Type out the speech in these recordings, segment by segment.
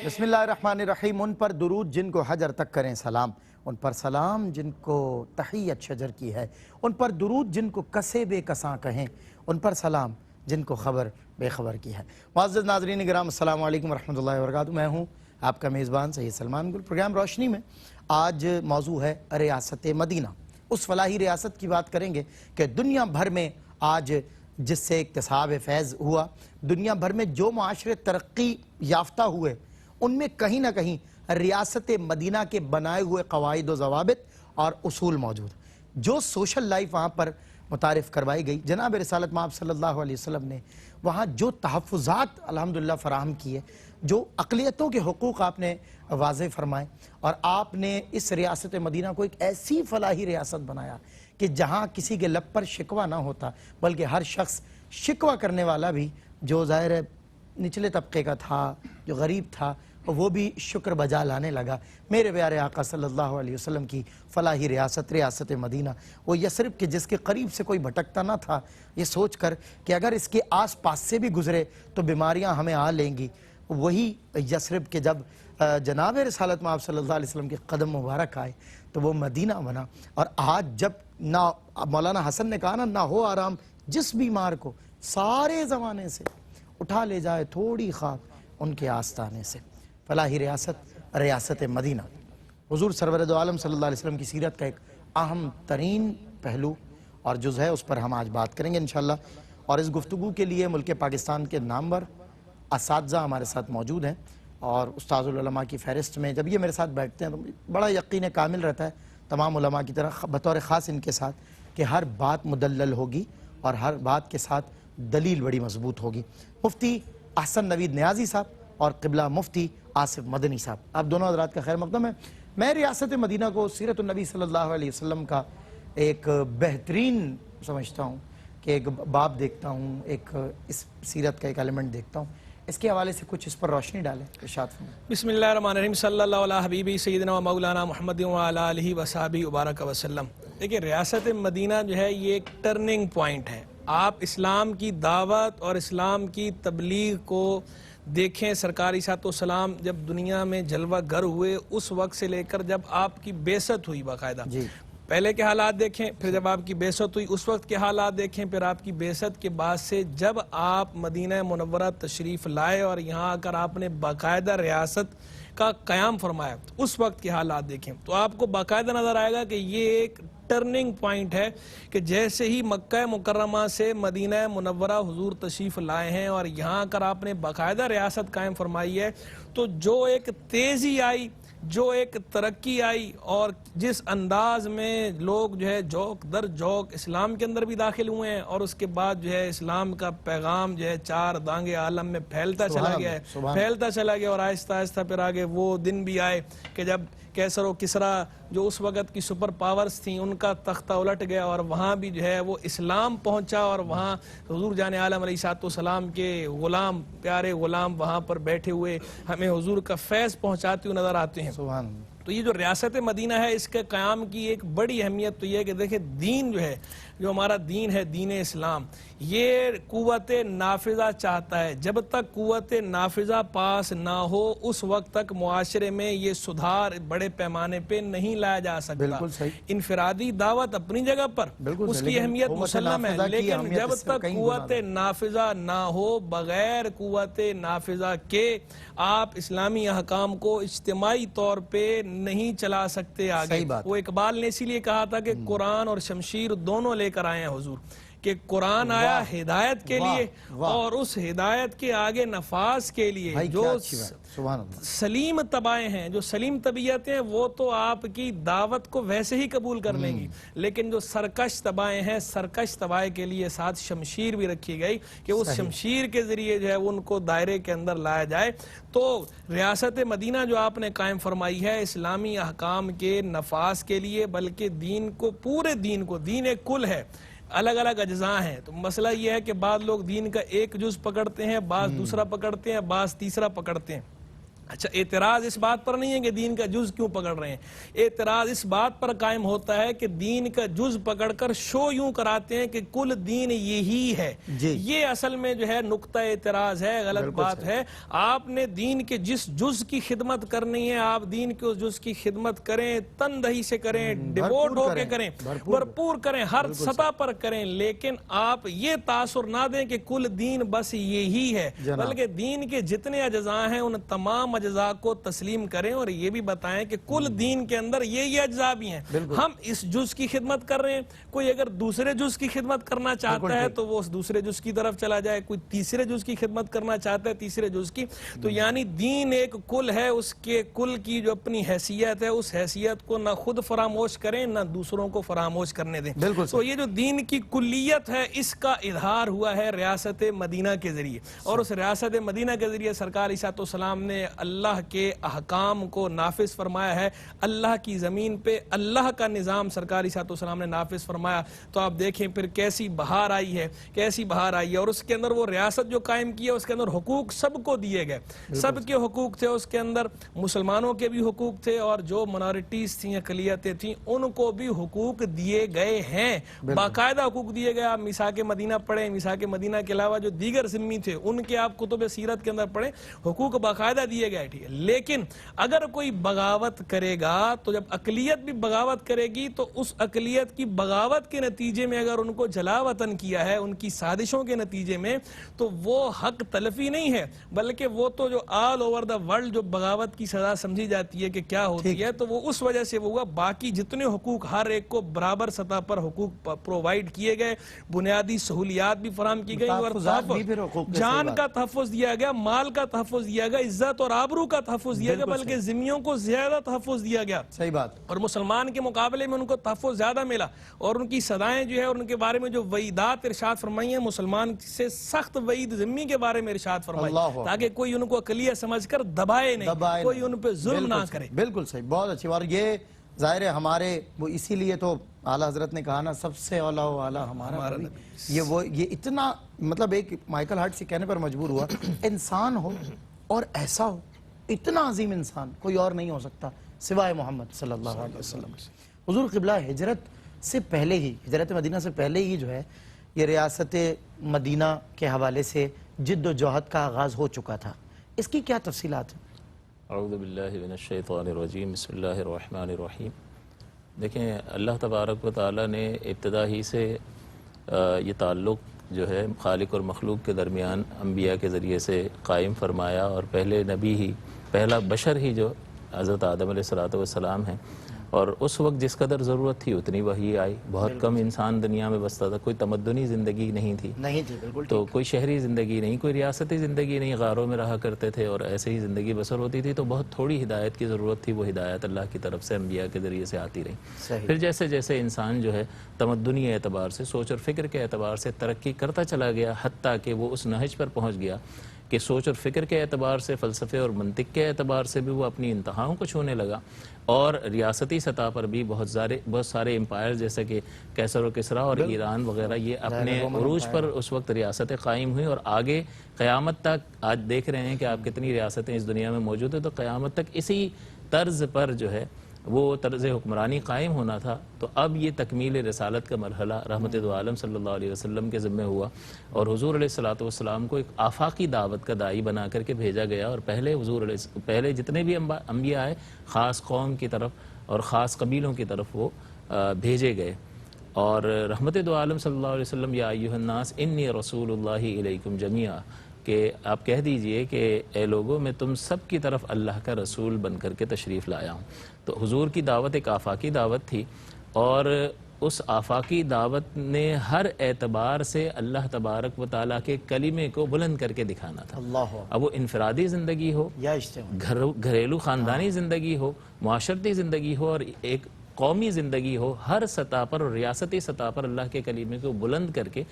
بسم اللہ الرحمن الرحیم۔ ان پر درود جن کو حجر تک کریں سلام، ان پر سلام جن کو تحیت شجر کی ہے، ان پر درود جن کو کسے بے کساں کہیں، ان پر سلام جن کو خبر بے خبر کی ہے۔ معزز ناظرین کرام، السلام علیکم ورحمۃ اللہ وبرکاتہ۔ میں ہوں آپ کا میزبان سید سلمان گل۔ پروگرام روشنی میں آج موضوع ہے ریاست مدینہ۔ اس فلاحی ریاست کی بات کریں گے کہ دنیا بھر میں آج جس سے اکتساب فیض ہوا، دنیا بھر میں جو معاشرے ترقی یافتہ ہوئے، ان میں کہیں نہ کہیں ریاست مدینہ کے بنائے ہوئے قواعد و ضوابط اور اصول موجود ہیں۔ جو سوشل لائف وہاں پر متعارف کروائی گئی، جناب رسالت مآب صلی اللہ علیہ وسلم نے وہاں جو تحفظات الحمدللہ فراہم کیے، جو اقلیتوں کے حقوق آپ نے واضح فرمائے، اور آپ نے اس ریاست مدینہ کو ایک ایسی فلاحی ریاست بنایا کہ جہاں کسی کے لب پر شکوہ نہ ہوتا، بلکہ ہر شخص شکوہ کرنے والا بھی جو ظاہر نچلے طبقے کا تھا، جو غریب تھا، وہ بھی شکر بجا لانے لگا۔ میرے پیارے آقا صلی اللہ علیہ وسلم کی فلاحی ریاست، ریاست مدینہ، وہ یثرب کے جس کے قریب سے کوئی بھٹکتا نہ تھا، یہ سوچ کر کہ اگر اس کے آس پاس سے بھی گزرے تو بیماریاں ہمیں آ لیں گی، وہی یثرب کے جب جناب رسالت مآب صلی اللہ علیہ وسلم کے قدم مبارک آئے تو وہ مدینہ بنا۔ اور آج جب نہ مولانا حسن نے کہا نہ ہو آرام جس بیمار کو سارے زمانے سے اٹھا لے جائے تھوڑی خاک ان کے آستانے سے۔ فلاحی ریاست، ریاست مدینہ، حضور سرور دو عالم صلی اللہ علیہ وسلم کی سیرت کا ایک اہم ترین پہلو اور جز ہے، اس پر ہم آج بات کریں گے انشاءاللہ۔ اور اس گفتگو کے لیے ملک پاکستان کے نامور اساتذہ ہمارے ساتھ موجود ہیں، اور استاذ العلماء کی فہرست میں جب یہ میرے ساتھ بیٹھتے ہیں تو بڑا یقین کامل رہتا ہے تمام علماء کی طرح، بطور خاص ان کے ساتھ، کہ ہر بات مدلل ہوگی اور ہر بات کے ساتھ دلیل بڑی مضبوط ہوگی۔ مفتی احسن نوید نیازی صاحب اور قبلہ مفتی آصف مدنی صاحب، آپ دونوں حضرات کا خیر مقدم ہے۔ میں ریاست مدینہ کو سیرت النبی صلی اللہ علیہ وسلم کا ایک بہترین سمجھتا ہوں کہ ایک باب دیکھتا ہوں، ایک اس سیرت کا ایک ایلیمنٹ دیکھتا ہوں۔ اس کے حوالے سے کچھ اس پر روشنی ڈالیں، ارشاد فرمائیں۔ بسم اللہ الرحمن الرحیم، صلی اللہ علیہ حبیبی سیدنا و مولانا محمد وعلی آلہ وصحبہ وبارک وسلم۔ دیکھیں، ریاست مدینہ جو ہے یہ ایک ٹرننگ پوائنٹ ہے۔ آپ اسلام کی دعوت اور اسلام کی تبلیغ کو دیکھیں، سرکاری صاحب السلام جب دنیا میں جلوہ گر ہوئے اس وقت سے لے کر جب آپ کی بعثت ہوئی، باقاعدہ پہلے کے حالات دیکھیں، پھر جب آپ کی بعثت ہوئی اس وقت کے حالات دیکھیں، پھر آپ کی بعثت کے بعد سے جب آپ مدینہ منورہ تشریف لائے اور یہاں آ کر آپ نے باقاعدہ ریاست کا قیام فرمایا، اس وقت کے حالات دیکھیں تو آپ کو باقاعدہ نظر آئے گا کہ یہ ایک ٹرننگ پوائنٹ ہے کہ جیسے ہی مکہ مکرمہ سے مدینہ منورہ حضور تشریف لائے ہیں اور یہاں کر آپ نے باقاعدہ ریاست قائم فرمائی ہے، تو جو ایک تیزی آئی، جو ایک ترقی آئی، اور جس انداز میں لوگ جو ہے جوک در جوک اسلام کے اندر بھی داخل ہوئے ہیں، اور اس کے بعد جو ہے اسلام کا پیغام جو ہے چار دانگے عالم میں پھیلتا چلا گیا ہے، پھیلتا چلا گیا، اور آہستہ آہستہ پھر آگے وہ دن بھی آئے کہ جب کیسر و کسرا جو اس وقت کی سپر پاورز تھیں ان کا تختہ الٹ گیا، اور وہاں بھی جو ہے وہ اسلام پہنچا، اور وہاں حضور جان عالم علیہ السلام کے غلام، پیارے غلام وہاں پر بیٹھے ہوئے ہمیں حضور کا فیض پہنچاتے ہوئے نظر آتے ہیں۔ تو یہ جو ریاست مدینہ ہے، اس کے قیام کی ایک بڑی اہمیت تو یہ ہے کہ دیکھیں، دین جو ہے، جو ہمارا دین ہے، دین اسلام، یہ قوت نافذہ چاہتا ہے۔ جب تک قوت نافذہ پاس نہ ہو اس وقت تک معاشرے میں یہ سدھار بڑے پیمانے پہ نہیں لایا جا سکتا۔ انفرادی دعوت اپنی جگہ پر اس کی اہمیت مسلم ہے، لیکن جب تک قوت نافذہ نہ ہو، بغیر قوت نافذہ کے آپ اسلامی احکام کو اجتماعی طور پہ نہیں چلا سکتے آگے۔ وہ اقبال نے اسی لیے کہا تھا کہ قرآن اور شمشیر دونوں لے کر آئے ہیں حضور، کہ قرآن آیا ہدایت کے لیے اور اس ہدایت کے آگے نفاذ کے لیے۔ جو سلیم طبائیں ہیں، جو سلیم طبیعتیں ہیں، وہ تو آپ کی دعوت کو ویسے ہی قبول کر لیں گی، لیکن جو سرکش طبائیں ہیں، سرکش طبائیں کے لیے ساتھ شمشیر بھی رکھی گئی کہ اس شمشیر کے ذریعے جو ہے ان کو دائرے کے اندر لایا جائے۔ تو ریاست مدینہ جو آپ نے قائم فرمائی ہے اسلامی احکام کے نفاذ کے لیے، بلکہ دین کو، پورے دین کو، دین ایک کل ہے، الگ الگ اجزاء ہیں۔ تو مسئلہ یہ ہے کہ بعض لوگ دین کا ایک جز پکڑتے ہیں، بعض دوسرا پکڑتے ہیں، بعض تیسرا پکڑتے ہیں۔ اچھا، اعتراض اس بات پر نہیں ہے کہ دین کا جز کیوں پکڑ رہے ہیں، اعتراض اس بات پر قائم ہوتا ہے کہ دین کا جز پکڑ کر شو یوں کراتے ہیں کہ کل دین یہی ہے. یہ اصل میں جو ہے نقطہ اعتراض ہے، غلط بات ہے. آپ نے دین کے جس جز کی خدمت کرنی ہے آپ دین کے اس جز کی خدمت کریں، تندہی سے کریں، ڈیووٹ ہو کے کریں، بھرپور کریں، ہر سطح پر کریں، لیکن آپ یہ تاثر نہ دیں کہ کل دین بس یہی ہے، بلکہ دین کے جتنے اجزاء ہیں ان تمام اجزاء کو تسلیم کریں اور یہ بھی بتائیں کہ کل دین کے اندر یہ اجزاء بھی ہیں. ہم اس جز کی خدمت کر رہے ہیں، کوئی اگر دوسرے جز کی خدمت کرنا چاہتا ہے تو وہ اس دوسرے جز کی طرف چلا جائے، کوئی تیسرے جز کی خدمت کرنا چاہتا ہے تیسرے جز کی. تو یعنی دین ایک کل ہے، اس کے کل کی جو اپنی حیثیت ہے اس حیثیت کو نہ خود فراموش کریں نہ دوسروں کو فراموش کرنے دیں. تو یہ جو دین کی کلیت ہے اس کا اظہار ہوا ہے ریاست مدینہ کے ذریعے، اور اس ریاست مدینہ کے ذریعے سرکار عیسیٰ السلام نے اللہ کے احکام کو نافذ فرمایا ہے. اللہ کی زمین پہ اللہ کا نظام سرکار عیسیٰ السلام نے نافذ فرمایا. تو آپ دیکھیں پھر کیسی بہار آئی ہے، کیسی بہار آئی ہے. اور اس کے اندر وہ ریاست جو قائم کی ہے اس کے اندر حقوق سب کو دیے گئے، سب کے حقوق تھے. اس کے اندر مسلمانوں کے بھی حقوق تھے اور جو منارٹیز تھیں، اقلیتیں تھیں، ان کو بھی حقوق دیے گئے ہیں، باقاعدہ حقوق دیے گئے. آپ میثاق مدینہ پڑھیں، میثاق مدینہ کے علاوہ جو دیگر ذمی تھے ان کے آپ کتب سیرت کے اندر پڑھیں، حقوق باقاعدہ دیے گئے. ٹھیک ہے، لیکن اگر کوئی بغاوت کرے گا تو جب اقلیت بھی بغاوت کرے گی تو اس اقلیت کی بغاوت کے نتیجے میں اگر ان کو جلا وطن کیا ہے ان کی سازشوں کے نتیجے میں، تو وہ حق تلفی نہیں ہے، بلکہ وہ تو جو آل اوور دا ورلڈ جو بغاوت کی سزا سمجھی جاتی ہے کہ کیا ہوتی ہے، تو وہ اس وجہ سے وہ ہوا. باقی جتنے حقوق ہر ایک کو برابر سطح پر حقوق پرووائڈ کیے گئے، بنیادی سہولیات بھی فراہم کی گئی، اور جان کا تحفظ دیا گیا، مال کا تحفظ دیا گیا، عزت اور آبرو کا تحفظ دیا گیا، بلکہ ذمیوں کو زیادہ تحفظ دیا گیا. صحیح بات. اور مسلمان کے مقابلے میں ان کو تحفظ زیادہ ملا، اور ان کی سزائیں جو ہے اور ان کے بارے میں جو وعیدات ارشاد فرمائی ہیں، مسلمان سے سخت وعید ذمی کے بارے میں ارشاد فرمائی تاکہ کوئی ان کو اقلیت سمجھ کر دبائے نہیں، کوئی ان پہ ظلم نہ کرے. بالکل صحیح، بہت اچھی. اور یہ ظاہر ہے ہمارے وہ اسی لیے تو اعلیٰ حضرت نے کہا نا سب سے اولا و اعلیٰ ہمارا نبی. یہ اتنا مطلب ایک مائیکل ہارٹ سے کہنے پر مجبور ہوا، انسان ہو اور ایسا ہو، اتنا عظیم انسان کوئی اور نہیں ہو سکتا سوائے محمد صلی اللہ علیہ وسلم. حضور قبلہ ہجرت سے پہلے ہی، ہجرت مدینہ سے پہلے ہی جو ہے یہ ریاست مدینہ کے حوالے سے جد و جہد کا آغاز ہو چکا تھا. اس کی کیا تفصیلات ہیں؟ اعوذ باللہ من الشیطان الرجیم، بسم اللہ الرحمن الرحیم. دیکھیں، اللہ تبارک و تعالیٰ نے ابتدا ہی سے یہ تعلق جو ہے خالق اور مخلوق کے درمیان انبیاء کے ذریعے سے قائم فرمایا، اور پہلے نبی ہی، پہلا بشر ہی جو حضرت آدم علیہ السلام ہیں، اور اس وقت جس قدر ضرورت تھی اتنی وحی آئی. بہت کم انسان دنیا میں بستا تھا، کوئی تمدنی زندگی نہیں تھی، تو کوئی شہری زندگی نہیں، کوئی ریاستی زندگی نہیں، غاروں میں رہا کرتے تھے اور ایسے ہی زندگی بسر ہوتی تھی. تو بہت تھوڑی ہدایت کی ضرورت تھی، وہ ہدایت اللہ کی طرف سے انبیاء کے ذریعے سے آتی رہی. پھر جیسے جیسے انسان جو ہے تمدنی اعتبار سے، سوچ اور فکر کے اعتبار سے ترقی کرتا چلا گیا، حتیٰ کہ وہ اس نہج پر پہنچ گیا کہ سوچ اور فکر کے اعتبار سے، فلسفے اور منطق کے اعتبار سے بھی وہ اپنی انتہاؤں کو چھونے لگا، اور ریاستی سطح پر بھی بہت سارے امپائر جیسے کہ کیسر و کسریٰ اور ایران وغیرہ یہ اپنے عروج پر اس وقت ریاستیں قائم ہوئیں، اور آگے قیامت تک آج دیکھ رہے ہیں کہ آپ کتنی ریاستیں اس دنیا میں موجود ہیں. تو قیامت تک اسی طرز پر جو ہے وہ طرز حکمرانی قائم ہونا تھا. تو اب یہ تکمیل رسالت کا مرحلہ رحمت دو عالم صلی اللہ علیہ وسلم کے ذمہ ہوا، اور حضور علیہ السلام کو ایک آفاقی دعوت کا داعی بنا کر کے بھیجا گیا. اور پہلے جتنے بھی انبیاء آئے خاص قوم کی طرف اور خاص قبیلوں کی طرف وہ بھیجے گئے. اور رحمت دو عالم صلی اللہ علیہ وسلم یا ایھا الناس انی رسول اللہ الیکم جمیعا، کہ آپ کہہ دیجئے کہ اے لوگوں میں تم سب کی طرف اللہ کا رسول بن کر کے تشریف لایا ہوں. تو حضور کی دعوت ایک آفاقی دعوت تھی، اور اس آفاقی دعوت نے ہر اعتبار سے اللہ تبارک و تعالیٰ کے کلمے کو بلند کر کے دکھانا تھا. اب وہ انفرادی زندگی ہو، گھریلو خاندانی زندگی ہو، معاشرتی زندگی ہو، اور ایک قومی زندگی ہو، ہر سطح پر اور ریاستی سطح پر اللہ کے کلمے کو بلند کر کے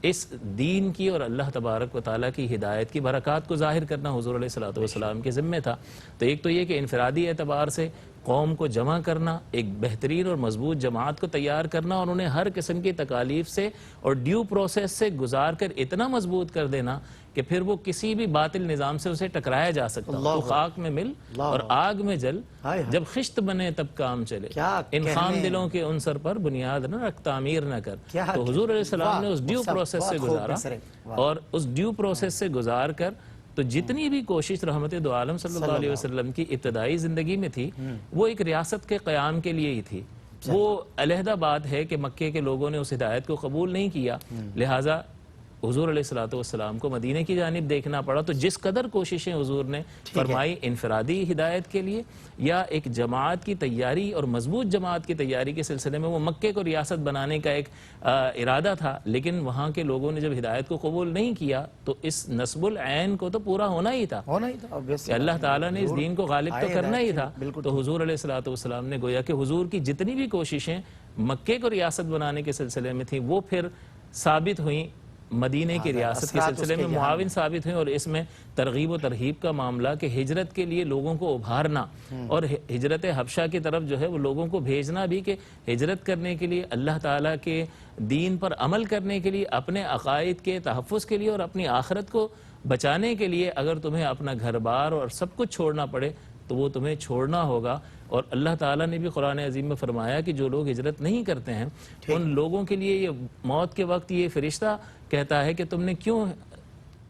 اس دین کی اور اللہ تبارک و تعالیٰ کی ہدایت کی برکات کو ظاہر کرنا حضور علیہ السلام کے ذمہ تھا. تو ایک تو یہ کہ انفرادی اعتبار سے قوم کو جمع کرنا، ایک بہترین اور مضبوط جماعت کو تیار کرنا، اور انہیں ہر قسم کی تکالیف سے اور ڈیو پروسیس سے گزار کر اتنا مضبوط کر دینا کہ پھر وہ کسی بھی باطل نظام سے اسے ٹکرایا جا سکتا ہو. تو خاک میں مل اور آگ میں جل، جب خشت بنے تب کام چلے، ان خام دلوں کے عنصر پر بنیاد نہ رکھ، تعمیر نہ کر. تو حضور علیہ السلام نے اس ڈیو پروسیس سے گزارا، اور اس ڈیو پروسیس سے گزار کر تو جتنی بھی کوشش رحمت دو عالم صلی اللہ علیہ وسلم کی ابتدائی زندگی میں تھی وہ ایک ریاست کے قیام کے لیے ہی تھی. وہ علیحدہ بات ہے کہ مکے کے لوگوں نے اس ہدایت کو قبول نہیں کیا، لہٰذا حضور علیہ السلام کو مدینہ کی جانب دیکھنا پڑا. تو جس قدر کوششیں حضور نے فرمائی انفرادی ہدایت کے لیے یا ایک جماعت کی تیاری اور مضبوط جماعت کی تیاری کے سلسلے میں، وہ مکے کو ریاست بنانے کا ایک ارادہ تھا، لیکن وہاں کے لوگوں نے جب ہدایت کو قبول نہیں کیا تو اس نصب العین کو تو پورا ہونا ہی تھا کہ اللہ تعالیٰ نے اس دین کو غالب تو کرنا ہی تھا. تو حضور علیہ السلام نے گویا کہ حضور کی جتنی بھی کوششیں مکے کو ریاست بنانے کے سلسلے میں تھیں وہ پھر ثابت ہوئیں مدینہ کی ریاست کے سلسلے میں، معاون ثابت ہوئیں. اور اس میں ترغیب و ترہیب کا معاملہ کہ ہجرت کے لیے لوگوں کو ابھارنا اور ہجرت حبشہ کی طرف جو ہے وہ لوگوں کو بھیجنا بھی، کہ ہجرت کرنے کے لیے، اللہ تعالیٰ کے دین پر عمل کرنے کے لیے، اپنے عقائد کے تحفظ کے لیے اور اپنی آخرت کو بچانے کے لیے اگر تمہیں اپنا گھر بار اور سب کچھ چھوڑنا پڑے تو وہ تمہیں چھوڑنا ہوگا. اور اللہ تعالیٰ نے بھی قرآن عظیم میں فرمایا کہ جو لوگ ہجرت نہیں کرتے ہیں ان لوگوں کے لیے یہ موت کے وقت یہ فرشتہ کہتا ہے کہ تم نے کیوں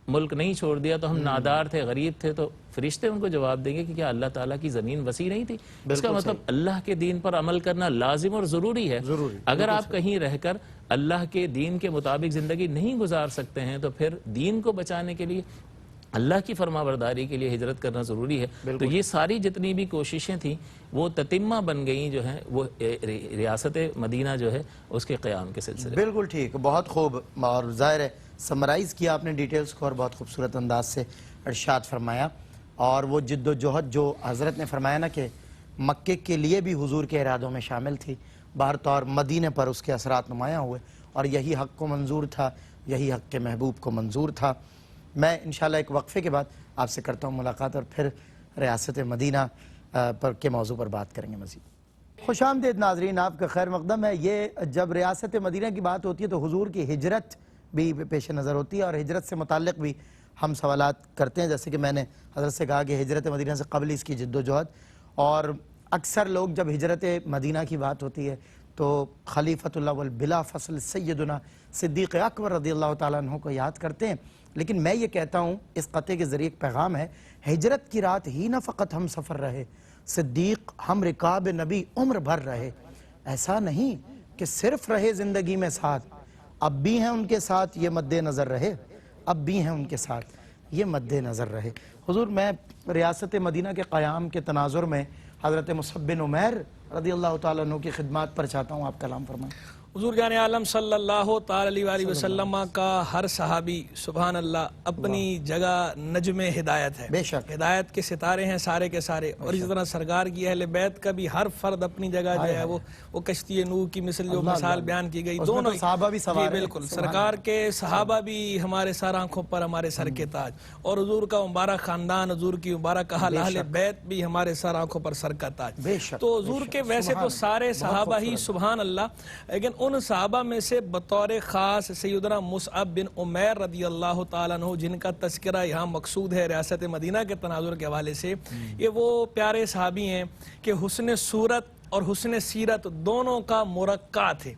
ملک نہیں چھوڑ دیا؟ تو ہم نادار تھے، غریب تھے. تو فرشتے ان کو جواب دیں گے کہ کیا اللہ تعالیٰ کی زمین وسیع نہیں تھی؟ اس کا مطلب اللہ کے دین پر عمل کرنا لازم اور ضروری ہے. اگر آپ کہیں رہ کر اللہ کے دین کے مطابق زندگی نہیں گزار سکتے ہیں تو پھر دین کو بچانے کے لیے، اللہ کی فرما برداری کے لیے ہجرت کرنا ضروری ہے. تو یہ ساری جتنی بھی کوششیں تھیں وہ تتمہ بن گئیں جو ہیں وہ ریاست مدینہ جو ہے اس کے قیام کے سلسلے. بالکل ٹھیک، بہت خوب، اور ظاہر ہے سمرائز کیا آپ نے ڈیٹیلز کو اور بہت خوبصورت انداز سے ارشاد فرمایا. اور وہ جد و جہد جو حضرت نے فرمایا نا کہ مکے کے لیے بھی حضور کے ارادوں میں شامل تھی، باہر طور مدینے پر اس کے اثرات نمایاں ہوئے، اور یہی حق کو منظور تھا، یہی حق کے محبوب کو منظور تھا. میں انشاءاللہ ایک وقفے کے بعد آپ سے کرتا ہوں ملاقات، اور پھر ریاست مدینہ پر کے موضوع پر بات کریں گے مزید. خوش آمدید ناظرین، آپ کا خیر مقدم ہے. یہ جب ریاست مدینہ کی بات ہوتی ہے تو حضور کی ہجرت بھی پیش نظر ہوتی ہے، اور ہجرت سے متعلق بھی ہم سوالات کرتے ہیں. جیسے کہ میں نے حضرت سے کہا کہ ہجرت مدینہ سے قبل اس کی جد و جہد، اور اکثر لوگ جب ہجرت مدینہ کی بات ہوتی ہے تو خلیفۃ اللہ والبلا فصل سیدنا صدیق اکبر رضی اللہ تعالیٰ عنہ کو یاد کرتے ہیں. لیکن میں یہ کہتا ہوں، اس قطعے کے ذریعے ایک پیغام ہے، ہجرت کی رات ہی نہ فقط ہم سفر رہے، صدیق ہم رکاب نبی عمر بھر رہے. ایسا نہیں کہ صرف رہے زندگی میں ساتھ، اب بھی ہیں ان کے ساتھ، یہ مد نظر رہے، اب بھی ہیں ان کے ساتھ، یہ مد نظر رہے. حضور، میں ریاست مدینہ کے قیام کے تناظر میں حضرت مصعب بن عمیر رضی اللہ تعالیٰ عنہ کی خدمات پر چاہتا ہوں آپ کلام فرمائیں. حضور جان عالم صلی اللہ تعالی علیہ وسلم کا ہر صحابی سبحان اللہ اپنی جگہ نجم ہدایت ہے، بے شک ہدایت کے ستارے ہیں سارے کے سارے. اور اسی طرح سرکار کی اہل بیت کا بھی ہر فرد اپنی جگہ جو ہے وہ کشتی نوح کی مثل جو مثال بیان کی گئی، دونوں صحابہ بھی سوار ہیں. بالکل، سرکار کے صحابہ بھی ہمارے سر آنکھوں پر ہمارے سر کے تاج، اور حضور کا مبارک خاندان، حضور کی مبارک اہل بیت بھی ہمارے سر آنکھوں پر سر کا تاج. تو حضور کے ویسے تو سارے صحابہ ہی سبحان اللہ، لیکن ان صحابہ میں سے بطور خاص سیدنا مصعب بن عمیر رضی اللہ تعالیٰ عنہ، جن کا تذکرہ یہاں مقصود ہے ریاست مدینہ کے تناظر کے حوالے سے، یہ وہ پیارے صحابی ہیں کہ حسن صورت اور حسن سیرت دونوں کا مرقع تھے.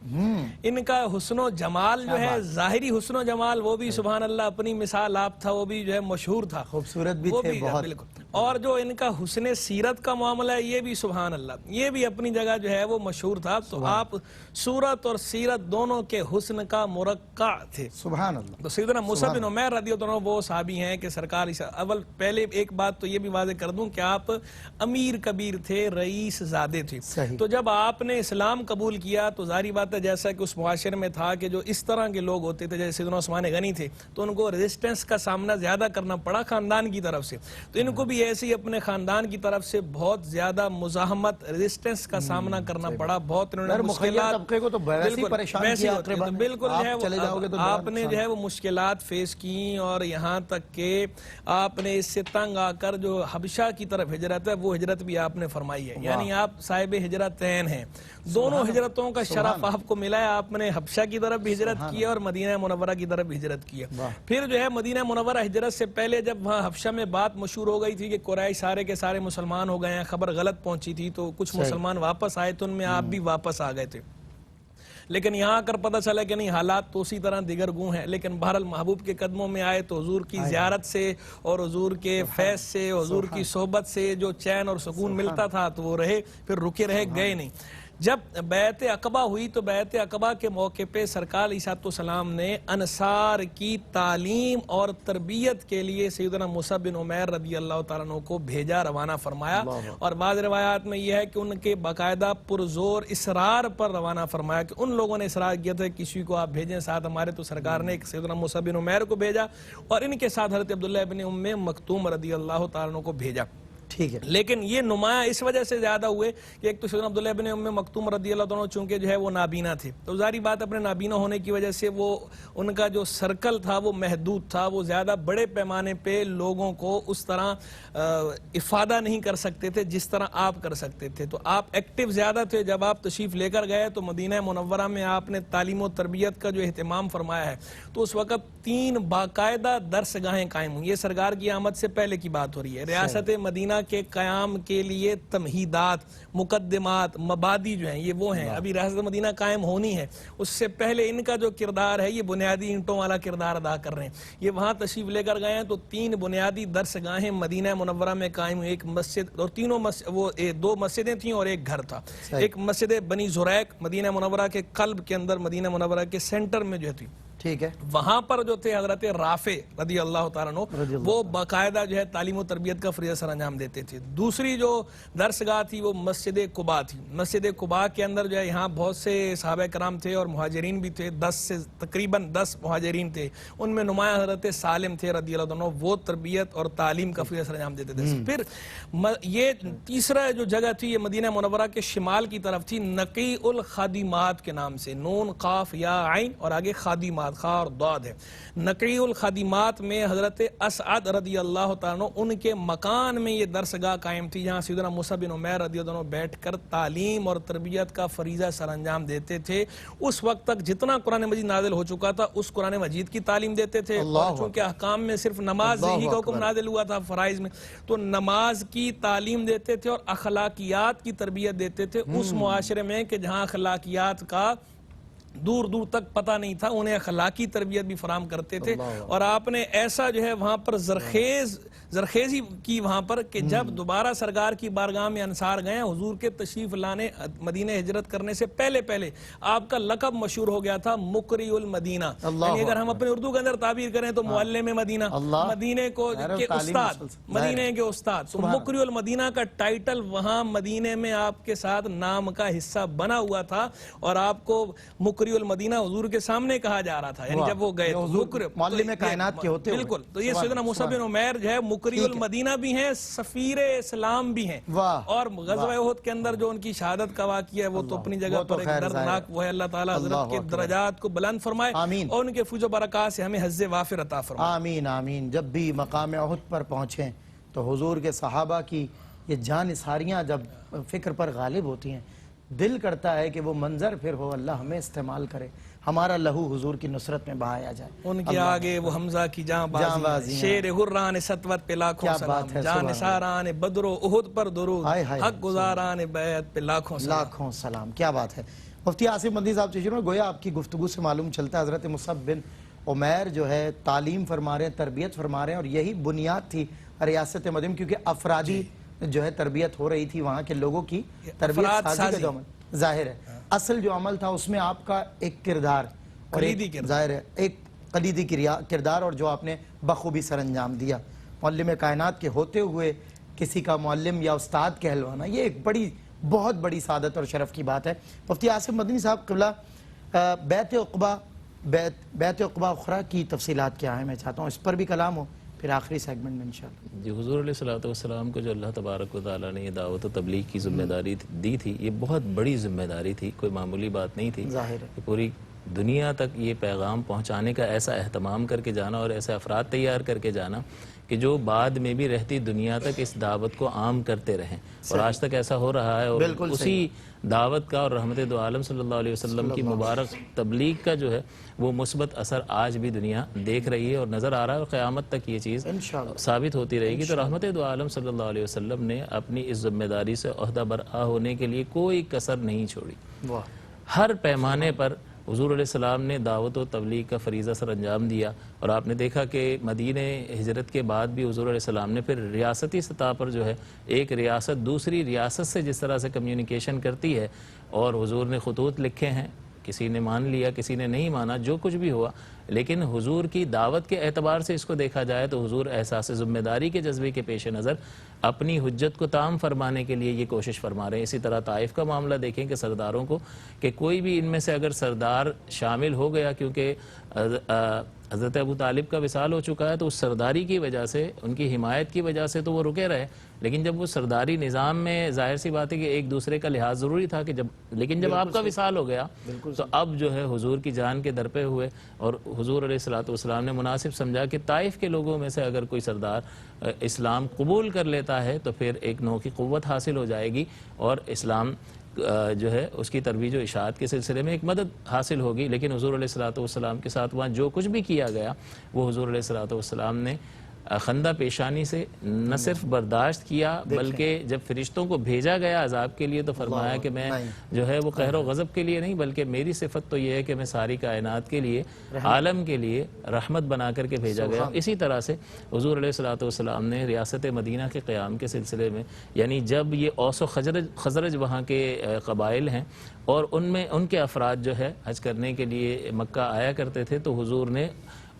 ان کا حسن و جمال جو ہے، ظاہری حسن و جمال وہ بھی سبحان اللہ اپنی مثال آپ تھا، وہ بھی جو ہے مشہور تھا، خوبصورت بھی تھے بہت. اور جو ان کا حسن سیرت کا معاملہ ہے یہ بھی سبحان اللہ، یہ بھی اپنی جگہ جو ہے وہ مشہور تھا. تو آپ صورت اور سیرت دونوں کے حسن کا مرقع تھے سبحان اللہ. تو سیدنا مصعب بن عمیر رضی اللہ عنہ وہ صحابی ہیں کہ سرکار اول پہلے ایک بات تو یہ بھی واضح کر دوں کہ آپ امیر کبیر تھے، رئیس زادے تھے. تو جب آپ نے اسلام قبول کیا تو ظاہری بات ہے جیسا کہ اس معاشرے میں تھا کہ جو اس طرح کے لوگ ہوتے تھے، جیسے سیدنا عثمان غنی تھے، تو ان کو ریزسٹنس کا سامنا زیادہ کرنا پڑا خاندان کی طرف سے. تو ان کو بھی ایسے ہی اپنے خاندان کی طرف سے بہت زیادہ مزاحمت ریزسٹنس کا سامنا کرنا پڑا، بہت انہوں نے مخیر طبقے کو تو ویسے ہی پریشان کیا اقربا نے، بالکل جو ہے چلے جاؤ گے تو آپ نے جو ہے وہ مشکلات فیس کی، اور یہاں تک کہ آپ نے اس سے تنگ آ کر جو حبشہ کی طرف ہجرت ہے وہ ہجرت بھی آپ نے فرمائی ہے، یعنی آپ صاحب ہجرتین ہیں، دونوں ہجرتوں کا شرف آپ کو ملا ہے، آپ نے حبشہ کی طرف بھی ہجرت کی اور مدینہ منورہ کی طرف بھی ہجرت کی ہے۔ پھر جو ہے مدینہ منورہ ہجرت سے پہلے جب وہاں حبشہ میں بات مشہور ہو گئی تھی کہ قریش سارے کے سارے مسلمان ہو گئے ہیں، خبر غلط پہنچی تھی تو کچھ مسلمان واپس آئے تو ان میں آپ بھی واپس آ گئے تھے، لیکن یہاں کر پتہ چلا کہ نہیں حالات تو اسی طرح دیگر گوں ہیں، لیکن بہرحال محبوب کے قدموں میں آئے تو حضور کی زیارت سے اور حضور کے فیض سے، حضور کی صحبت سے جو چین اور سکون ملتا تھا تو وہ رہے، پھر رکے رہے، گئے نہیں۔ جب بیعت عقبہ ہوئی تو بیعت عقبہ کے موقع پہ سرکار علیہ السلام نے انصار کی تعلیم اور تربیت کے لیے سیدنا مصعب بن عمیر رضی اللہ تعالیٰ عنہ کو بھیجا، روانہ فرمایا، اور بعض روایات میں یہ ہے کہ ان کے باقاعدہ پرزور اصرار پر روانہ فرمایا، کہ ان لوگوں نے اصرار کیا تھا کسی کو آپ بھیجیں ساتھ ہمارے، تو سرکار نے سیدنا مصعب بن عمیر کو بھیجا اور ان کے ساتھ حضرت عبداللہ بن ام مکتوم رضی اللہ تعالیٰ عنہ کو بھیجا۔ ٹھیک ہے، لیکن یہ نمایاں اس وجہ سے زیادہ ہوئے کہ ایک تو سیدنا عبداللہ بن ام مکتوم رضی اللہ عنہ چونکہ جو ہے وہ نابینا تھے، تو ظاہری بات اپنے نابینا ہونے کی وجہ سے وہ ان کا جو سرکل تھا وہ محدود تھا، وہ زیادہ بڑے پیمانے پہ لوگوں کو اس طرح افادہ نہیں کر سکتے تھے جس طرح آپ کر سکتے تھے، تو آپ ایکٹیو زیادہ تھے۔ جب آپ تشریف لے کر گئے تو مدینہ منورہ میں آپ نے تعلیم و تربیت کا جو اہتمام فرمایا ہے، تو اس وقت 3 باقاعدہ درس گاہیں قائم ہوئی، یہ سرکار کی آمد سے پہلے کی بات ہو رہی ہے۔ ریاست مدینہ کے قیام کے لیے تمہیدات، مقدمات، مبادی جو ہیں یہ وہ ہیں، ابھی ریاست مدینہ قائم ہونی ہے، اس سے پہلے ان کا جو کردار ہے یہ بنیادی اینٹوں والا کردار ادا کر رہے ہیں۔ یہ وہاں تشریف لے کر گئے ہیں تو 3 بنیادی درس گاہیں مدینہ منورہ میں قائم ہوئی، ایک مسجد، اور تینوں وہ 2 مسجدیں تھیں اور ایک گھر تھا، ایک مسجد بنی زریق مدینہ منورہ کے قلب کے اندر، مدینہ منورہ کے سینٹر میں جو تھی، ٹھیک ہے، وہاں پر جو تھے حضرت رافع رضی اللہ تعالیٰ عنہ وہ باقاعدہ جو ہے تعلیم و تربیت کا فریضہ سر انجام دیتے تھے۔ دوسری جو درسگاہ تھی وہ مسجد قباء تھی، مسجد قباء کے اندر جو ہے یہاں بہت سے صحابہ کرام تھے اور مہاجرین بھی تھے، 10 سے تقریباً 10 مہاجرین تھے، ان میں نمایاں حضرت سالم تھے رضی اللہ عنہ، وہ تربیت اور تعلیم کا فریضہ سر انجام دیتے تھے۔ پھر یہ تیسرا جو جگہ تھی یہ مدینہ منورہ کے شمال کی طرف تھی، نقی الخادمات کے نام سے، نون قاف یا عین اور آگے خادمات، خا اور ضاد ہے۔ نقی الخادمات میں حضرت اسعد رضی اللہ تعالیٰ عنہ ان کے مکان میں یہ درسگاہ قائم تھی، جہاں سیدنا مصعب بن عمیر رضی اللہ عنہ بیٹھ کر تعلیم اور تربیت کا فریضہ سر انجام دیتے تھے۔ اس وقت تک جتنا قرآن مجید نازل ہو چکا تھا اس قرآن مجید کی تعلیم دیتے تھے، اور چونکہ احکام میں صرف نماز ہی کا حکم نازل ہوا تھا فرائض میں، تو نماز کی تعلیم دیتے تھے اور اخلاقیات کی تربیت دیتے تھے اس معاشرے میں کہ جہاں اخلاقیات کا دور دور تک پتہ نہیں تھا، انہیں اخلاقی تربیت بھی فراہم کرتے تھے۔ اور آپ نے ایسا جو ہے وہاں پر زرخیزی کی وہاں پر کہ جب دوبارہ سرکار کی بارگاہ میں انصار گئے، حضور کے تشریف لانے مدینہ ہجرت کرنے سے پہلے آپ کا لقب مشہور ہو گیا تھا مقری المدینہ، یعنی اگر ہم اپنے اردو کے اندر تعبیر کریں تو معلم مدینہ، مدینے کے استاد، مدینے کے استاد، تو مقری المدینہ کا ٹائٹل وہاں مدینے میں آپ کے ساتھ نام کا حصہ بنا ہوا تھا، اور آپ کو مقری المدینہ حضور کے سامنے کہا جا رہا تھا، یعنی جب وہ گئے معلم کائنات کے ہوتے ہوئے، بالکل، تو یہ سیدنا مصعب بن عمیر جو ہے مقری المدینہ بھی ہیں، سفیر اسلام بھی ہیں، اور غزوہ احد کے اندر جو ان کی شہادت کا واقعہ ہے وہ تو اپنی جگہ پر ایک دردناک وہ ہے، اللہ تعالیٰ حضرت کے درجات کو بلند فرمائے اور ان کے فیض و برکات سے ہمیں حظ وافر عطا فرمائے۔ آمین آمین۔ جب بھی مقام احد پر پہنچیں تو حضور کے صحابہ کی یہ جان اثاریاں جب فکر پر غالب ہوتی ہیں، دل کرتا ہے کہ وہ منظر پھر ہو، اللہ ہمیں استعمال کرے، ہمارا لہو حضور کی نصرت میں بہایا جائے۔ ان کے آگے وہ حمزہ کی جاں بازی، شیر حران سطوت پہ لاکھوں سلام، جاں نثاران بدر و احد پر درود، حق گزاران بیعت پہ لاکھوں سلام۔ کیا بات ہے مفتی آصف مدنی صاحب چشمہ، گویا آپ کی گفتگو سے معلوم چلتا ہے حضرت مصعب بن عمیر جو ہے تعلیم فرما رہے ہیں، تربیت فرما رہے ہیں، اور یہی بنیاد تھی ریاست مدینہ، کیونکہ افرادی جو ہے تربیت ہو رہی تھی، وہاں کے لوگوں کی تربیت سازی کا جو عمل ظاہر ہے، اصل جو عمل تھا اس میں آپ کا ایک کردار اور ظاہر ہے ایک قلیدی کردار، اور جو آپ نے بخوبی سر انجام دیا، معلم کائنات کے ہوتے ہوئے کسی کا معلم یا استاد کہلوانا، یہ ایک بہت بڑی سعادت اور شرف کی بات ہے۔ مفتی آصف مدنی صاحب قبلہ، بیعت عقبہ اخری کی تفصیلات کیا ہیں، میں چاہتا ہوں اس پر بھی کلام ہو، پھر آخری سیگمنٹ میں انشاءاللہ. جی، حضور علیہ الصلوۃ والسلام کو جو اللہ تبارک و تعالیٰ نے یہ دعوت و تبلیغ کی ذمہ داری دی تھی، یہ بہت بڑی ذمہ داری تھی، کوئی معمولی بات نہیں تھی. ظاہر ہے. کہ پوری دنیا تک یہ پیغام پہنچانے کا ایسا اہتمام کر کے جانا اور ایسے افراد تیار کر کے جانا کہ جو بعد میں بھی رہتی دنیا تک اس دعوت کو عام کرتے رہیں. اور آج تک ایسا ہو رہا ہے، اور اسی دعوت کا اور رحمت دو عالم صلی اللہ علیہ وسلم کی مبارک تبلیغ کا جو ہے وہ مثبت اثر آج بھی دنیا دیکھ رہی ہے اور نظر آ رہا ہے، اور قیامت تک یہ چیز ثابت ہوتی رہے گی. تو رحمت دو عالم صلی اللہ علیہ وسلم نے اپنی اس ذمہ داری سے عہدہ برآ ہونے کے لیے کوئی کسر نہیں چھوڑی. ہر پیمانے پر حضور علیہ السلام نے دعوت و تبلیغ کا فریضہ سر انجام دیا. اور آپ نے دیکھا کہ مدینہ ہجرت کے بعد بھی حضور علیہ السلام نے پھر ریاستی سطح پر جو ہے ایک ریاست دوسری ریاست سے جس طرح سے کمیونیکیشن کرتی ہے، اور حضور نے خطوط لکھے ہیں، کسی نے مان لیا کسی نے نہیں مانا، جو کچھ بھی ہوا، لیکن حضور کی دعوت کے اعتبار سے اس کو دیکھا جائے تو حضور احساس ذمہ داری کے جذبے کے پیش نظر اپنی حجت کو تام فرمانے کے لیے یہ کوشش فرما رہے ہیں. اسی طرح طائف کا معاملہ دیکھیں کہ سرداروں کو، کہ کوئی بھی ان میں سے اگر سردار شامل ہو گیا، کیونکہ حضرت ابو طالب کا وصال ہو چکا ہے، تو اس سرداری کی وجہ سے، ان کی حمایت کی وجہ سے تو وہ رکے رہے، لیکن جب وہ سرداری نظام میں ظاہر سی بات ہے کہ ایک دوسرے کا لحاظ ضروری تھا کہ لیکن جب آپ کا وصال ہو گیا تو اب جو ہے حضور کی جان کے درپے ہوئے، اور حضور علیہ الصلوۃ والسلام نے مناسب سمجھا کہ طائف کے لوگوں میں سے اگر کوئی سردار اسلام قبول کر لیتا ہے تو پھر ایک نو کی قوت حاصل ہو جائے گی، اور اسلام جو ہے اس کی ترویج و اشاعت کے سلسلے میں ایک مدد حاصل ہوگی. لیکن حضور علیہ الصلوۃ والسلام کے ساتھ وہاں جو کچھ بھی کیا گیا وہ حضور علیہ الصلوۃ والسلام نے خندہ پیشانی سے نہ صرف برداشت کیا، بلکہ جب فرشتوں کو بھیجا گیا عذاب کے لیے تو فرمایا کہ میں جو ہے وہ قہر و غضب کے لیے نہیں، بلکہ میری صفت تو یہ ہے کہ میں ساری کائنات کے لیے، عالم کے لیے رحمت بنا کر کے بھیجا گیا. اسی طرح سے حضور علیہ الصلوۃ والسلام نے ریاست مدینہ کے قیام کے سلسلے میں، یعنی جب یہ اوس و خزرج وہاں کے قبائل ہیں اور ان میں ان کے افراد جو ہے حج کرنے کے لیے مکہ آیا کرتے تھے، تو حضور نے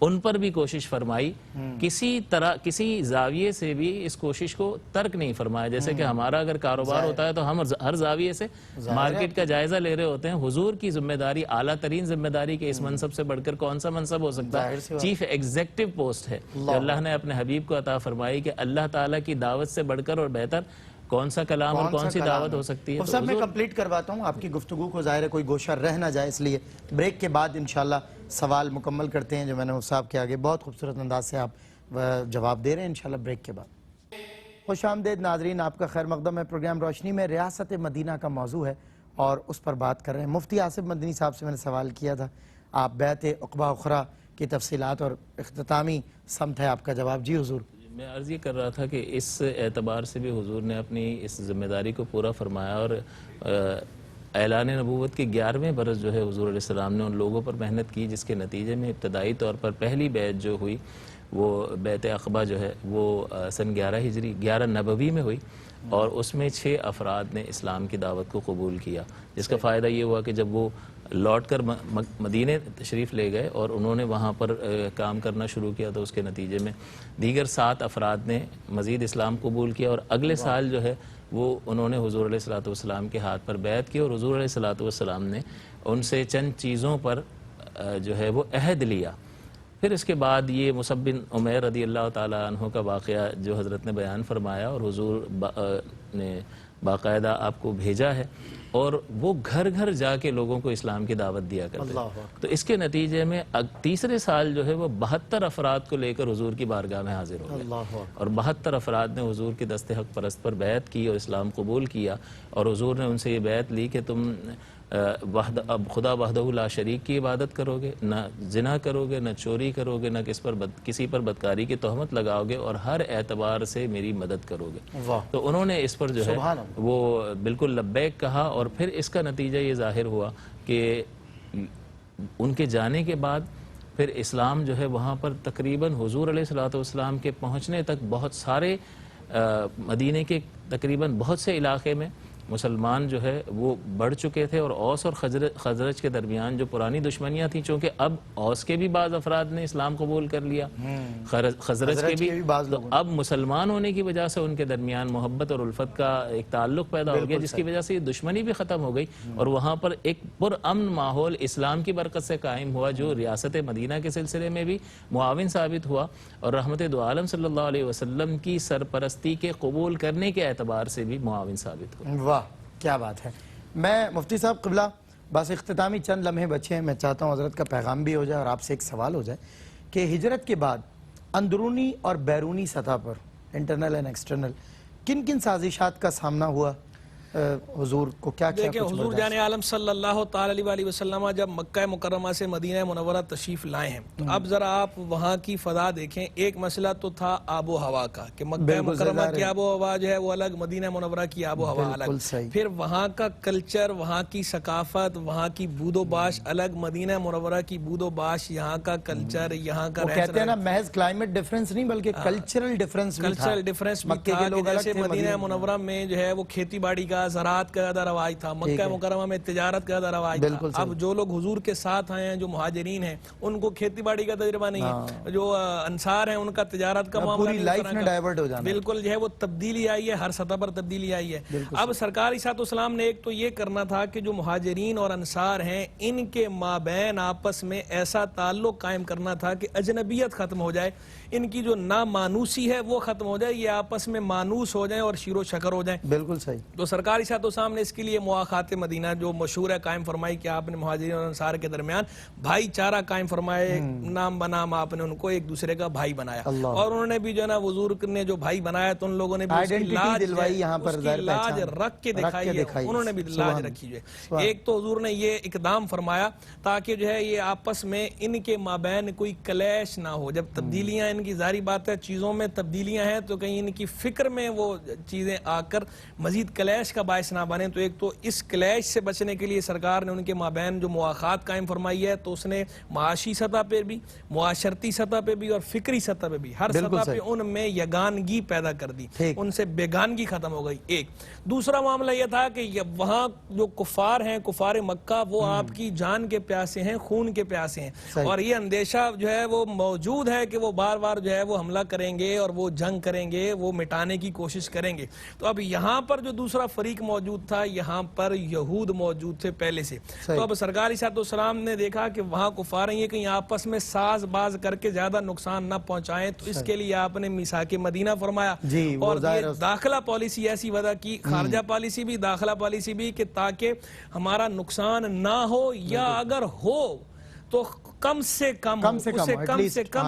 ان پر بھی کوشش فرمائی، کسی زاویے سے بھی اس کوشش کو ترک نہیں فرمایا. جیسے کہ ہمارا اگر کاروبار ہوتا ہے تو ہم ہر زاویے سے مارکیٹ کا جائزہ لے رہے ہوتے ہیں. حضور کی ذمہ داری، اعلیٰ ترین ذمہ داری کے اس منصب سے بڑھ کر کون سا منصب ہو سکتا ہے؟ چیف ایگزیکٹو پوسٹ ہے جو اللہ نے اپنے حبیب کو عطا فرمائی، کہ اللہ تعالیٰ کی دعوت سے بڑھ کر اور بہتر کون سا کلام اور کون سی دعوت ہو سکتی ہے. صاحب میں کمپلیٹ کرواتا ہوں آپ کی گفتگو کو، ظاہر ہے کوئی گوشہ رہ نہ جائے، اس لیے بریک کے بعد انشاءاللہ صوال مکمل کرتے ہیں جو میں نے صاحب کے آگے بہت خوبصورت انداز سے آپ جواب دے رہے ہیں انشاءاللہ بریک کے بعد. خوش آمدید ناظرین، آپ کا خیر مقدم ہے. پروگرام روشنی میں ریاست مدینہ کا موضوع ہے اور اس پر بات کر رہے ہیں. مفتی آصف مدنی صاحب سے میں نے سوال کیا تھا، آپ بیعت عقبہ اخری کی تفصیلات اور اختتامی سمت ہے آپ کا جواب. جی حضور. میں عرض یہ کر رہا تھا کہ اس اعتبار سے بھی حضور نے اپنی اس ذمہ داری کو پورا فرمایا، اور اعلان نبوت کے 11ویں برس جو ہے حضور علیہ السلام نے ان لوگوں پر محنت کی جس کے نتیجے میں ابتدائی طور پر پہلی بیعت جو ہوئی وہ بیعت عقبہ جو ہے وہ سن 11 نبوی میں ہوئی، اور اس میں 6 افراد نے اسلام کی دعوت کو قبول کیا، جس کا فائدہ یہ ہوا کہ جب وہ لوٹ کر مدینہ تشریف لے گئے اور انہوں نے وہاں پر کام کرنا شروع کیا تو اس کے نتیجے میں دیگر 7 افراد نے مزید اسلام قبول کیا، اور اگلے سال جو ہے وہ انہوں نے حضور علیہ الصلوۃ والسلام کے ہاتھ پر بیعت کی، اور حضور علیہ الصلوۃ والسلام نے ان سے چند چیزوں پر جو ہے وہ عہد لیا. پھر اس کے بعد یہ مصعب بن عمیر رضی اللہ تعالیٰ عنہ کا واقعہ جو حضرت نے بیان فرمایا، اور حضور نے باقاعدہ آپ کو بھیجا ہے اور وہ گھر گھر جا کے لوگوں کو اسلام کی دعوت دیا کرتے ہیں. تو اس کے نتیجے میں تیسرے سال جو ہے وہ 72 افراد کو لے کر حضور کی بارگاہ میں حاضر ہو گئے، اور 72 افراد نے حضور کی دست حق پرست پر بیعت کی اور اسلام قبول کیا. اور حضور نے ان سے یہ بیعت لی کہ تم اب خدا وحدہ لا شریک کی عبادت کرو گے، نہ زنا کرو گے، نہ چوری کرو گے، نہ کسی پر بدکاری کی تہمت لگاؤ گے، اور ہر اعتبار سے میری مدد کرو گے. تو انہوں نے اس پر جو ہے وہ بالکل لبیک کہا، اور پھر اس کا نتیجہ یہ ظاہر ہوا کہ ان کے جانے کے بعد پھر اسلام جو ہے وہاں پر تقریباً حضور علیہ الصلوۃ والسلام کے پہنچنے تک بہت سارے مدینے کے تقریباً بہت سے علاقے میں مسلمان جو ہے وہ بڑھ چکے تھے، اور اوس اور خزرج کے درمیان جو پرانی دشمنیاں تھیں، چونکہ اب اوس کے بھی بعض افراد نے اسلام قبول کر لیا، خزرج کے بھی، تو اب مسلمان ہونے کی وجہ سے ان کے درمیان محبت اور الفت کا ایک تعلق پیدا ہو گیا، جس کی وجہ سے یہ دشمنی بھی ختم ہو گئی، اور وہاں پر ایک پرامن ماحول اسلام کی برکت سے قائم ہوا، جو ریاست مدینہ کے سلسلے میں بھی معاون ثابت ہوا، اور رحمت دو عالم صلی اللہ علیہ وسلم کی سرپرستی کے قبول کرنے کے اعتبار سے بھی معاون ثابت ہوا۔ واہ کیا بات ہے۔ میں مفتی صاحب قبلہ بس اختتامی چند لمحے بچے ہیں، میں چاہتا ہوں حضرت کا پیغام بھی ہو جائے اور آپ سے ایک سوال ہو جائے کہ ہجرت کے بعد اندرونی اور بیرونی سطح پر انٹرنل اینڈ ایکسٹرنل کن کن سازشات کا سامنا ہوا حضور کو؟ کیا کیا دیکھیں حضور جان عالم صلی اللہ تعالی علیہ وسلم جب مکہ مکرمہ سے مدینہ منورہ تشریف لائے ہیں تو اب ذرا آپ وہاں کی فضا دیکھیں۔ ایک مسئلہ تو تھا آب و ہوا کا کہ مکہ مکرمہ کی آب و ہوا جو ہے وہ الگ، مدینہ منورہ کی آب و ہوا الگ، پھر وہاں کا کلچر، وہاں کی ثقافت، وہاں کی بود و باش الگ، مدینہ منورہ کی بود و باش، یہاں کا کلچر، یہاں کا کہتے ہیں نا محض کلائمیٹ ڈیفرنس نہیں بلکہ کلچرل ڈیفرنس بھی تھا۔ مکے کے لوگ جیسے مدینہ منورہ میں جو ہے وہ کھیتی باڑی کا، زراعت کا زیادہ رواج تھا، مکہ مکرمہ میں تجارت کا زیادہ رواج تھا۔ اب جو لوگ حضور کے ساتھ آئے ہیں، جو مہاجرین ہیں، ان کو کھیتی باڑی کا تجربہ نہیں ہے، جو انصار ہیں ان کا تجارت کا معاملہ پوری لائف میں ڈائیورٹ ہو جانا، بالکل جو ہے وہ تبدیلی آئی ہے، ہر سطح پر تبدیلی آئی ہے۔ اب سرکار عیسیٰ السلام نے ایک تو یہ کرنا تھا کہ جو مہاجرین اور انصار ہیں ان کے مابین آپس میں ایسا تعلق قائم کرنا تھا کہ اجنبیت ختم ہو جائے، ان کی جو نامانوسی ہے وہ ختم ہو جائے، یہ آپس میں مانوس ہو جائیں اور شیر و شکر ہو جائیں۔ بالکل صحیح۔ تو سرکار عیسیٰ السلام نے اس کے لیے مواخات مدینہ جو مشہور ہے قائم فرمائی کہ آپ نے مہاجرین اور انصار کے درمیان بھائی چارہ قائم فرمائے، نام بنام آپ نے ان کو ایک دوسرے کا بھائی بنایا، اور انہوں نے بھی جو ہے نا حضور نے جو بھائی بنایا تو ان لوگوں نے بھی اس کی لاج رکھ کے دکھائی ہے، انہوں نے بھی لاج رکھی ہے۔ ایک تو حضور نے یہ اقدام فرمایا تاکہ جو ہے یہ آپس میں ان کے مابین کوئی کلیش نہ ہو، جب تبدیلیاں ان کی ظاہری بات ہے چیزوں میں تبدیلیاں ہیں تو کہیں ان کی فکر میں وہ چیزیں آ کر مزید کلیش کا باعث نہ بنے، تو ایک تو اس کلیش سے بچنے کے لیے سرکار نے ان کے مابین جو مواخات قائم فرمائی ہے تو اس نے معاشی سطح پہ بھی، معاشرتی سطح پہ بھی اور فکری سطح پہ بھی ہر سطح پہ ان میں یگانگی پیدا کر دی، ان سے بیگانگی ختم ہو گئی۔ ایک دوسرا معاملہ یہ تھا کہ وہاں جو کفار ہیں، کفار مکہ، وہ آپ کی جان کے پیاسے ہیں، خون کے پیاسے ہیں، اور یہ اندیشہ جو ہے وہ موجود ہے کہ وہ بار بار جو ہے وہ حملہ کریں گے اور وہ جنگ کریں گے، وہ مٹانے کی کوشش کریں گے۔ تو اب یہاں پر جو دوسرا فریق موجود تھا، یہاں پر یہود موجود تھے پہلے سے، تو اب سرکار عیسیٰ السلام نے دیکھا کہ وہاں کفار ہیں، یہ کہیں آپس میں ساز باز کر کے زیادہ نقصان نہ پہنچائیں، تو اس کے لیے آپ نے میثاق مدینہ فرمایا، اور یہ داخلہ پالیسی ایسی وضع کی، خارجہ پالیسی بھی، داخلہ پالیسی بھی، کہ تاکہ ہمارا نقصان نہ ہو، یا اگر ہو تو کم سے کم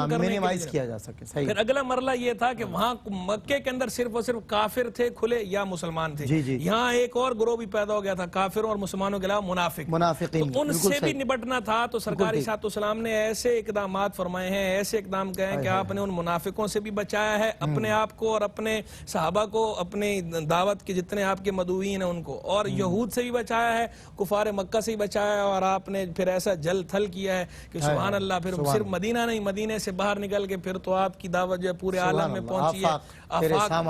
منیمائز کیا جا سکے۔ پھر اگلا مرحلہ یہ تھا کہ وہاں مکے کے اندر صرف اور صرف کافر تھے کھلے یا مسلمان تھے، یہاں ایک اور گروہ بھی پیدا ہو گیا تھا کافروں اور مسلمانوں کے علاوہ منافقین، تو ان سے بھی نپٹنا تھا۔ تو سرکار عیسیٰ السلام نے ایسے اقدامات فرمائے ہیں، ایسے اقدام کہے ہیں کہ آپ نے ان منافقوں سے بھی بچایا ہے اپنے آپ کو اور اپنے صحابہ کو، اپنے دعوت کے جتنے آپ کے مدعوین ہیں ان کو، اور یہود سے بھی بچایا ہے، کفار مکہ سے بھی بچایا ہے، اور آپ نے پھر ایسا جل تھل کیا ہے کہ سبحان اللہ، پھر صرف مدینہ نہیں، مدینے سے باہر نکل کے پھر تو آپ کی دعوت جو پورے عالم میں پہنچی ہے، آفاق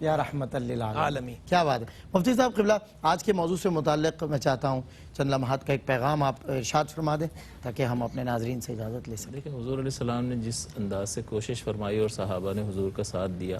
یا رحمت للعالمین۔ کیا بات ہے مفتی صاحب قبلہ، آج کے موضوع سے متعلق میں چاہتا ہوں چند لمحات کا ایک پیغام آپ ارشاد فرما دیں تاکہ ہم اپنے ناظرین سے اجازت لے سکیں۔ دیکھیں حضور علیہ السلام نے جس انداز سے کوشش فرمائی اور صحابہ نے حضور کا ساتھ دیا،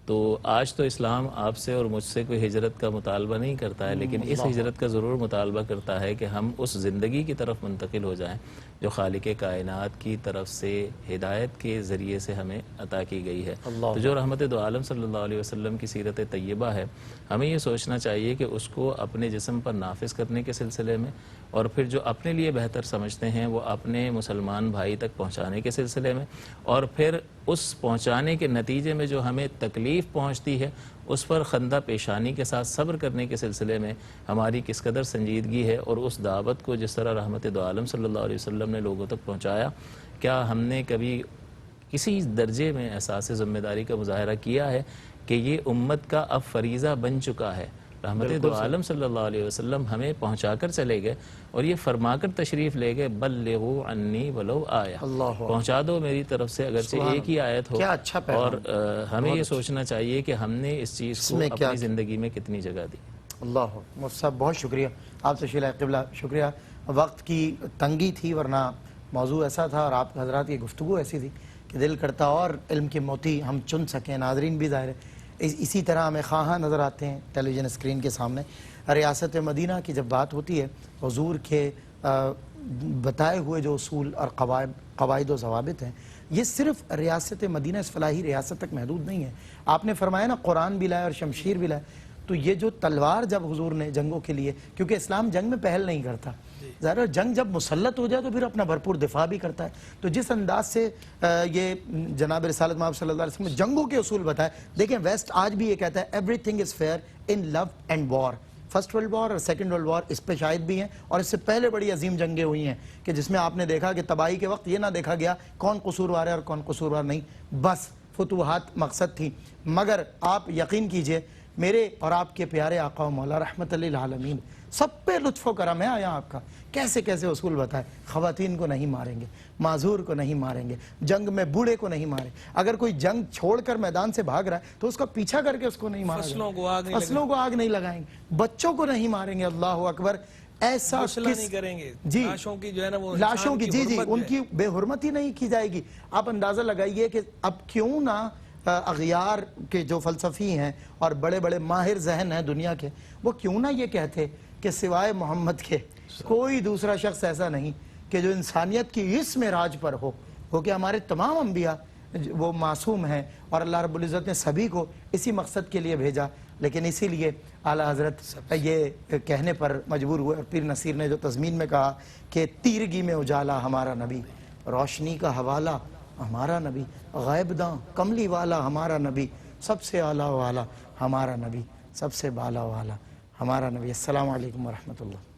تو آج تو اسلام آپ سے اور مجھ سے کوئی ہجرت کا مطالبہ نہیں کرتا ہے، لیکن اس ہجرت کا ضرور مطالبہ کرتا ہے کہ ہم اس زندگی کی طرف منتقل ہو جائیں جو خالق کائنات کی طرف سے ہدایت کے ذریعے سے ہمیں عطا کی گئی ہے۔ تو جو رحمت دو عالم صلی اللہ علیہ وسلم کی سیرت طیبہ ہے، ہمیں یہ سوچنا چاہیے کہ اس کو اپنے جسم پر نافذ کرنے کے سلسلے میں، اور پھر جو اپنے لیے بہتر سمجھتے ہیں وہ اپنے مسلمان بھائی تک پہنچانے کے سلسلے میں، اور پھر اس پہنچانے کے نتیجے میں جو ہمیں تکلیف پہنچتی ہے اس پر خندہ پیشانی کے ساتھ صبر کرنے کے سلسلے میں ہماری کس قدر سنجیدگی ہے، اور اس دعوت کو جس طرح رحمت دو عالم صلی اللہ علیہ وسلم نے لوگوں تک پہنچایا، کیا ہم نے کبھی کسی درجے میں احساس ذمہ داری کا مظاہرہ کیا ہے کہ یہ امت کا اب فریضہ بن چکا ہے۔ رحمت دو عالم صلی اللہ علیہ وسلم ہمیں پہنچا کر چلے گئے اور یہ فرما کر تشریف لے گئے، بلغوا عنی ولو آیہ، پہنچا دو میری طرف سے اگرچہ ایک ہی آیت ہو۔ اور ہمیں یہ سوچنا چاہیے کہ ہم نے اس چیز کو اپنی زندگی میں کتنی جگہ دی۔ اللہ مفتی صاحب بہت شکریہ آپ سے شیلہ قبلہ، شکریہ. وقت کی تنگی تھی ورنہ موضوع ایسا تھا اور آپ حضرات کی گفتگو ایسی تھی کہ دل کرتا اور علم کے موتی ہم چن سکیں. ناظرین بھی ظاہر ہے اسی طرح ہمیں خواہاں نظر آتے ہیں ٹیلی ویژن اسکرین کے سامنے. ریاست مدینہ کی جب بات ہوتی ہے حضور کے بتائے ہوئے جو اصول اور قواعد و ضوابط ہیں یہ صرف ریاست مدینہ اس فلاحی ریاست تک محدود نہیں ہے. آپ نے فرمایا نا قرآن بھی لائے اور شمشیر بھی لائے، تو یہ جو تلوار جب حضور نے جنگوں کے لیے، کیونکہ اسلام جنگ میں پہل نہیں کرتا، ظاہر جنگ جب مسلط ہو جائے تو پھر اپنا بھرپور دفاع بھی کرتا ہے. تو جس انداز سے یہ جناب رسالت مآب صلی اللہ علیہ وسلم نے جنگوں کے اصول بتائے، دیکھیں ویسٹ آج بھی یہ کہتا ہے everything is fair in love and war. First world war اور سیکنڈ ورلڈ وار اس پہ شاہد بھی ہیں، اور اس سے پہلے بڑی عظیم جنگیں ہوئی ہیں کہ جس میں آپ نے دیکھا کہ تباہی کے وقت یہ نہ دیکھا گیا کون قصوروار ہے اور کون قصوروار نہیں، بس فتوحات مقصد تھی. مگر آپ یقین کیجئے میرے اور آپ کے پیارے آقا و مولا رحمت للعالمین سب پہ لطف و کرم ہے آیا آپ کا. کیسے کیسے اصول بتائے، خواتین کو نہیں ماریں گے، معذور کو نہیں ماریں گے، جنگ میں بوڑھے کو نہیں ماریں، اگر کوئی جنگ چھوڑ کر میدان سے بھاگ رہا ہے تو اس کا پیچھا کر کے اس کو نہیں ماریں گے، فصلوں کو آگ نہیں لگائیں گے، بچوں کو نہیں ماریں گے. اللہ اکبر. ایسا نہیں کریں گے، جی لاشوں کی جو ہے نا وہ لاشوں کی جی ان کی بے حرمتی نہیں کی جائے گی. آپ اندازہ لگائیے کہ اب کیوں نہ اغیار کے جو فلسفی ہیں اور بڑے بڑے ماہر ذہن ہیں دنیا کے، وہ کیوں نہ یہ کہتے کہ سوائے محمد کے کوئی دوسرا شخص ایسا نہیں کہ جو انسانیت کی اس معراج پر ہو کہ ہمارے تمام انبیاء وہ معصوم ہیں اور اللہ رب العزت نے سبھی کو اسی مقصد کے لیے بھیجا. لیکن اسی لیے اعلیٰ حضرت یہ کہنے پر مجبور ہوئے اور پیر نصیر نے جو تضمین میں کہا کہ تیرگی میں اجالا ہمارا نبی، روشنی کا حوالہ ہمارا نبی، غیب داں کملی والا ہمارا نبی، سب سے اعلیٰ والا ہمارا نبی، سب سے بالا والا ہمارا نبی. السلام علیکم ورحمۃ اللہ.